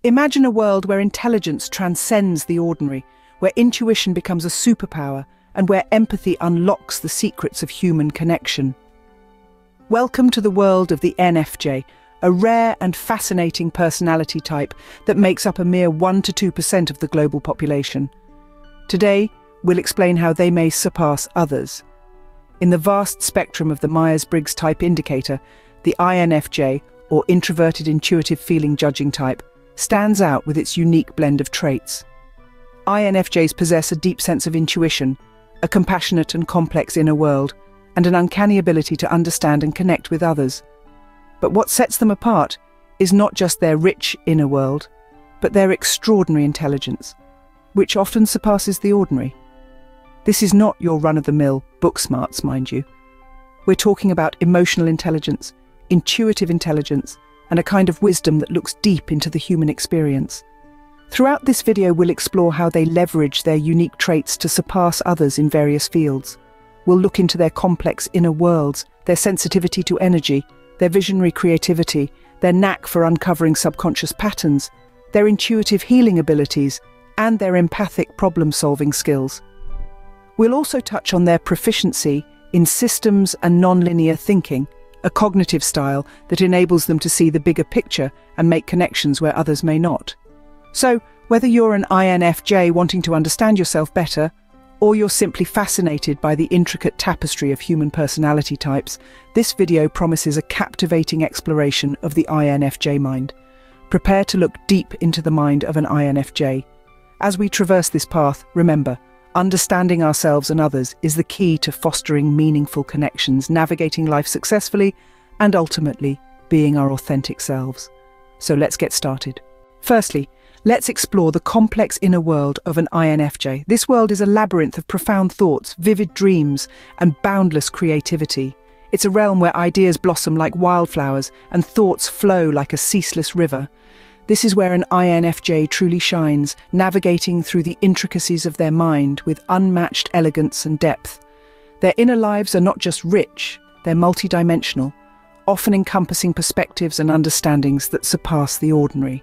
Imagine a world where intelligence transcends the ordinary, where intuition becomes a superpower, and where empathy unlocks the secrets of human connection. Welcome to the world of the INFJ, a rare and fascinating personality type that makes up a mere 1 to 2% of the global population. Today, we'll explain how they may surpass others. In the vast spectrum of the Myers-Briggs type indicator, the INFJ, or introverted intuitive feeling judging type, stands out with its unique blend of traits. INFJs possess a deep sense of intuition, a compassionate and complex inner world, and an uncanny ability to understand and connect with others. But what sets them apart is not just their rich inner world, but their extraordinary intelligence, which often surpasses the ordinary. This is not your run-of-the-mill book smarts, mind you. We're talking about emotional intelligence, intuitive intelligence, and a kind of wisdom that looks deep into the human experience. Throughout this video, we'll explore how they leverage their unique traits to surpass others in various fields. We'll look into their complex inner worlds, their sensitivity to energy, their visionary creativity, their knack for uncovering subconscious patterns, their intuitive healing abilities, and their empathic problem-solving skills. We'll also touch on their proficiency in systems and non-linear thinking, a cognitive style that enables them to see the bigger picture and make connections where others may not. So, whether you're an INFJ wanting to understand yourself better, or you're simply fascinated by the intricate tapestry of human personality types, this video promises a captivating exploration of the INFJ mind. Prepare to look deep into the mind of an INFJ. As we traverse this path, remember, understanding ourselves and others is the key to fostering meaningful connections, navigating life successfully, and ultimately being our authentic selves. So let's get started. Firstly, let's explore the complex inner world of an INFJ. This world is a labyrinth of profound thoughts, vivid dreams, and boundless creativity. It's a realm where ideas blossom like wildflowers and thoughts flow like a ceaseless river. This is where an INFJ truly shines, navigating through the intricacies of their mind with unmatched elegance and depth. Their inner lives are not just rich, they're multidimensional, often encompassing perspectives and understandings that surpass the ordinary.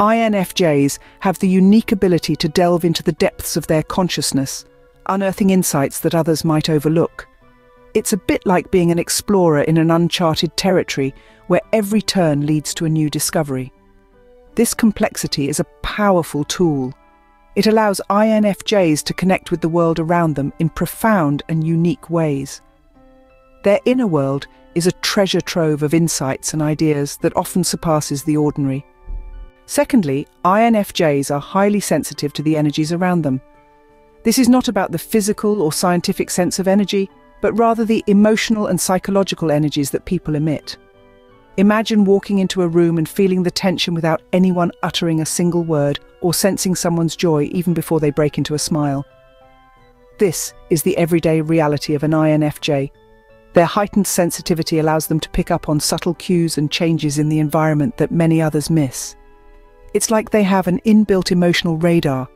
INFJs have the unique ability to delve into the depths of their consciousness, unearthing insights that others might overlook. It's a bit like being an explorer in an uncharted territory where every turn leads to a new discovery. This complexity is a powerful tool. It allows INFJs to connect with the world around them in profound and unique ways. Their inner world is a treasure trove of insights and ideas that often surpasses the ordinary. Secondly, INFJs are highly sensitive to the energies around them. This is not about the physical or scientific sense of energy, but rather the emotional and psychological energies that people emit. Imagine walking into a room and feeling the tension without anyone uttering a single word, or sensing someone's joy even before they break into a smile. This is the everyday reality of an INFJ. Their heightened sensitivity allows them to pick up on subtle cues and changes in the environment that many others miss. It's like they have an inbuilt emotional radar,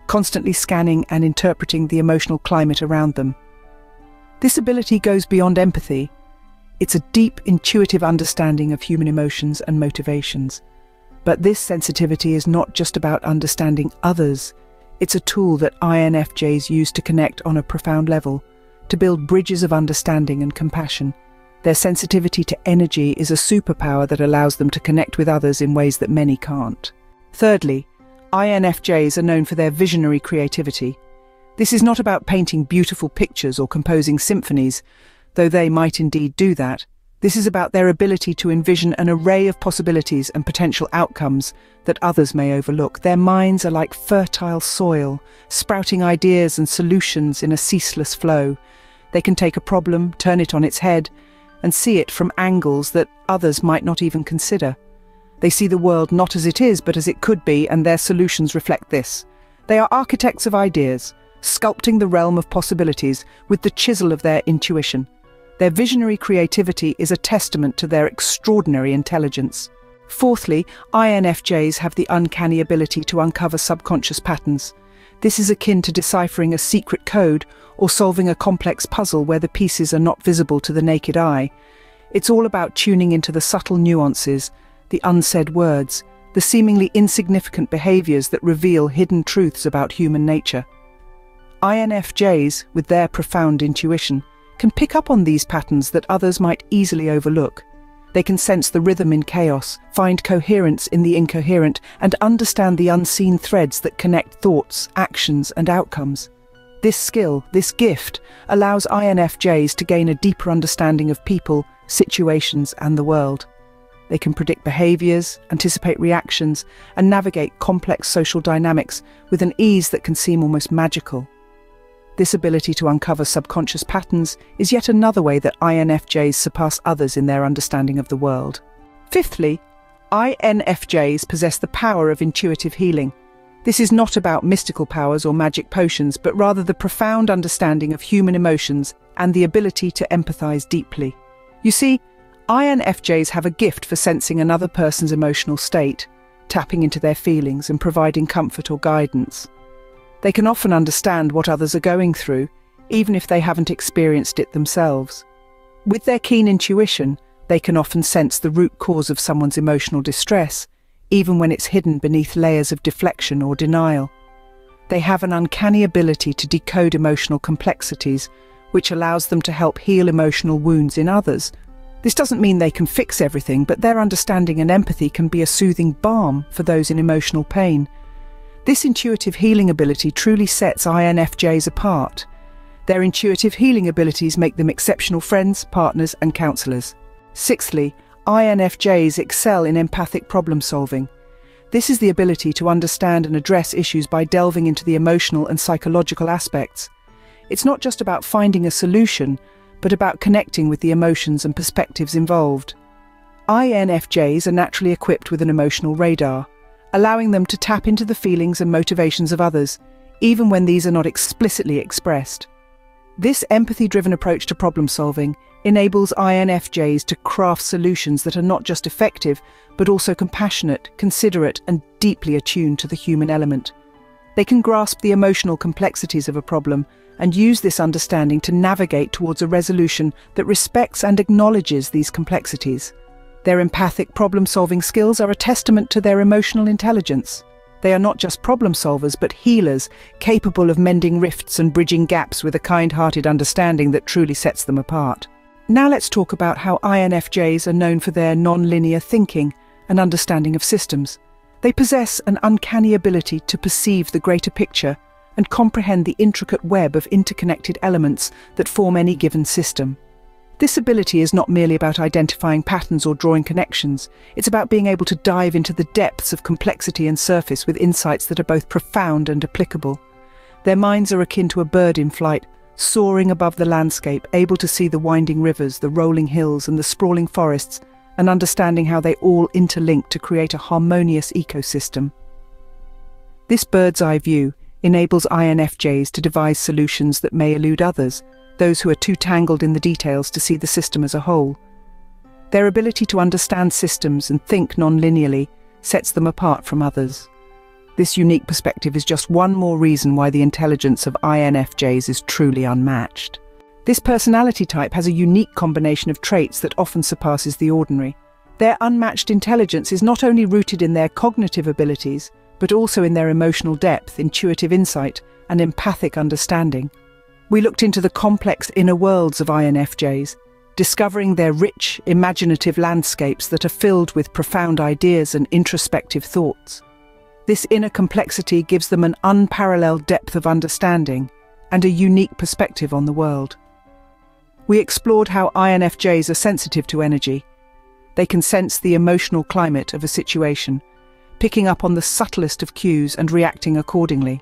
constantly scanning and interpreting the emotional climate around them. This ability goes beyond empathy. It's a deep, intuitive understanding of human emotions and motivations. But this sensitivity is not just about understanding others. It's a tool that INFJs use to connect on a profound level, to build bridges of understanding and compassion. Their sensitivity to energy is a superpower that allows them to connect with others in ways that many can't. Thirdly, INFJs are known for their visionary creativity. This is not about painting beautiful pictures or composing symphonies, though they might indeed do that. This is about their ability to envision an array of possibilities and potential outcomes that others may overlook. Their minds are like fertile soil, sprouting ideas and solutions in a ceaseless flow. They can take a problem, turn it on its head, and see it from angles that others might not even consider. They see the world not as it is, but as it could be, and their solutions reflect this. They are architects of ideas, sculpting the realm of possibilities with the chisel of their intuition. Their visionary creativity is a testament to their extraordinary intelligence. Fourthly, INFJs have the uncanny ability to uncover subconscious patterns. This is akin to deciphering a secret code or solving a complex puzzle where the pieces are not visible to the naked eye. It's all about tuning into the subtle nuances, the unsaid words, the seemingly insignificant behaviors that reveal hidden truths about human nature. INFJs, with their profound intuition, can pick up on these patterns that others might easily overlook. They can sense the rhythm in chaos, find coherence in the incoherent, and understand the unseen threads that connect thoughts, actions, and outcomes. This skill, this gift, allows INFJs to gain a deeper understanding of people, situations, and the world. They can predict behaviors, anticipate reactions, and navigate complex social dynamics with an ease that can seem almost magical. This ability to uncover subconscious patterns is yet another way that INFJs surpass others in their understanding of the world. Fifthly, INFJs possess the power of intuitive healing. This is not about mystical powers or magic potions, but rather the profound understanding of human emotions and the ability to empathize deeply. You see, INFJs have a gift for sensing another person's emotional state, tapping into their feelings and providing comfort or guidance. They can often understand what others are going through, even if they haven't experienced it themselves. With their keen intuition, they can often sense the root cause of someone's emotional distress, even when it's hidden beneath layers of deflection or denial. They have an uncanny ability to decode emotional complexities, which allows them to help heal emotional wounds in others. This doesn't mean they can fix everything, but their understanding and empathy can be a soothing balm for those in emotional pain. This intuitive healing ability truly sets INFJs apart. Their intuitive healing abilities make them exceptional friends, partners, and counselors. Sixthly, INFJs excel in empathic problem solving. This is the ability to understand and address issues by delving into the emotional and psychological aspects. It's not just about finding a solution, but about connecting with the emotions and perspectives involved. INFJs are naturally equipped with an emotional radar, allowing them to tap into the feelings and motivations of others, even when these are not explicitly expressed. This empathy-driven approach to problem solving enables INFJs to craft solutions that are not just effective, but also compassionate, considerate, and deeply attuned to the human element. They can grasp the emotional complexities of a problem and use this understanding to navigate towards a resolution that respects and acknowledges these complexities. Their empathic problem-solving skills are a testament to their emotional intelligence. They are not just problem solvers, but healers, capable of mending rifts and bridging gaps with a kind-hearted understanding that truly sets them apart. Now let's talk about how INFJs are known for their non-linear thinking and understanding of systems. They possess an uncanny ability to perceive the greater picture and comprehend the intricate web of interconnected elements that form any given system. This ability is not merely about identifying patterns or drawing connections. It's about being able to dive into the depths of complexity and surface with insights that are both profound and applicable. Their minds are akin to a bird in flight, soaring above the landscape, able to see the winding rivers, the rolling hills, and the sprawling forests, and understanding how they all interlink to create a harmonious ecosystem. This bird's-eye view enables INFJs to devise solutions that may elude others, those who are too tangled in the details to see the system as a whole. Their ability to understand systems and think non-linearly sets them apart from others. This unique perspective is just one more reason why the intelligence of INFJs is truly unmatched. This personality type has a unique combination of traits that often surpasses the ordinary. Their unmatched intelligence is not only rooted in their cognitive abilities, but also in their emotional depth, intuitive insight, and empathic understanding. We looked into the complex inner worlds of INFJs, discovering their rich, imaginative landscapes that are filled with profound ideas and introspective thoughts. This inner complexity gives them an unparalleled depth of understanding and a unique perspective on the world. We explored how INFJs are sensitive to energy. They can sense the emotional climate of a situation, picking up on the subtlest of cues and reacting accordingly.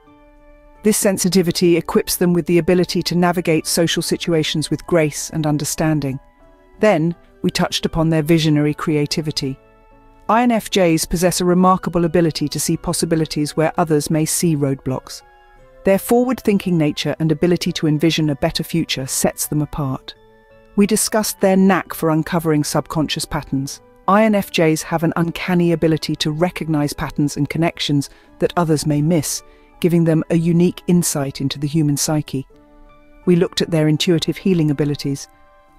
This sensitivity equips them with the ability to navigate social situations with grace and understanding. Then, we touched upon their visionary creativity. INFJs possess a remarkable ability to see possibilities where others may see roadblocks. Their forward-thinking nature and ability to envision a better future sets them apart. We discussed their knack for uncovering subconscious patterns. INFJs have an uncanny ability to recognize patterns and connections that others may miss, giving them a unique insight into the human psyche. We looked at their intuitive healing abilities.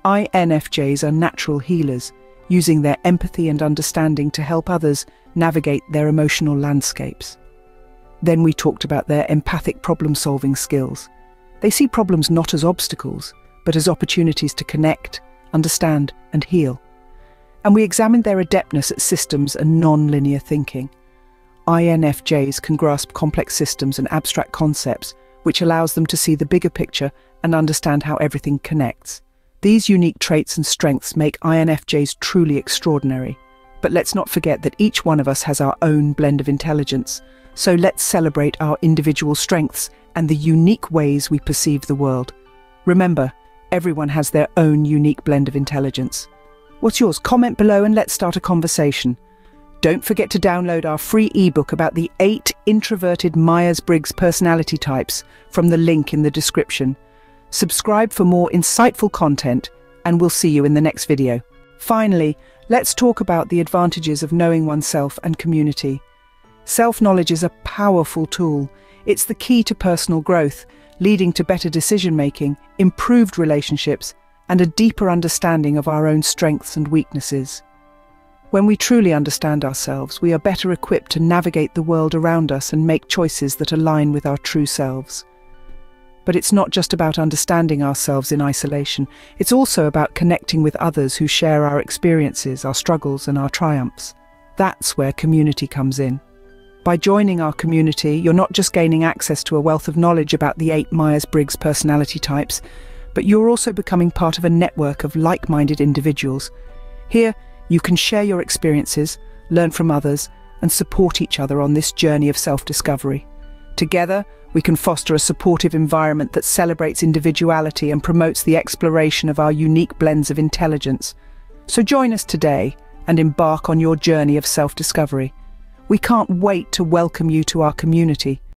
INFJs are natural healers, using their empathy and understanding to help others navigate their emotional landscapes. Then we talked about their empathic problem-solving skills. They see problems not as obstacles, but as opportunities to connect, understand, and heal. And we examined their adeptness at systems and non-linear thinking. INFJs can grasp complex systems and abstract concepts, which allows them to see the bigger picture and understand how everything connects. These unique traits and strengths make INFJs truly extraordinary. But let's not forget that each one of us has our own blend of intelligence, so let's celebrate our individual strengths and the unique ways we perceive the world. Remember, everyone has their own unique blend of intelligence. What's yours? Comment below and let's start a conversation. Don't forget to download our free ebook about the 8 introverted Myers-Briggs personality types from the link in the description. Subscribe for more insightful content, and we'll see you in the next video. Finally, let's talk about the advantages of knowing oneself and community. Self-knowledge is a powerful tool. It's the key to personal growth, leading to better decision-making, improved relationships, and a deeper understanding of our own strengths and weaknesses. When we truly understand ourselves, we are better equipped to navigate the world around us and make choices that align with our true selves. But it's not just about understanding ourselves in isolation. It's also about connecting with others who share our experiences, our struggles, and our triumphs. That's where community comes in. By joining our community, you're not just gaining access to a wealth of knowledge about the 8 Myers-Briggs personality types, but you're also becoming part of a network of like-minded individuals. Here, you can share your experiences, learn from others, and support each other on this journey of self-discovery. Together, we can foster a supportive environment that celebrates individuality and promotes the exploration of our unique blends of intelligence. So join us today and embark on your journey of self-discovery. We can't wait to welcome you to our community.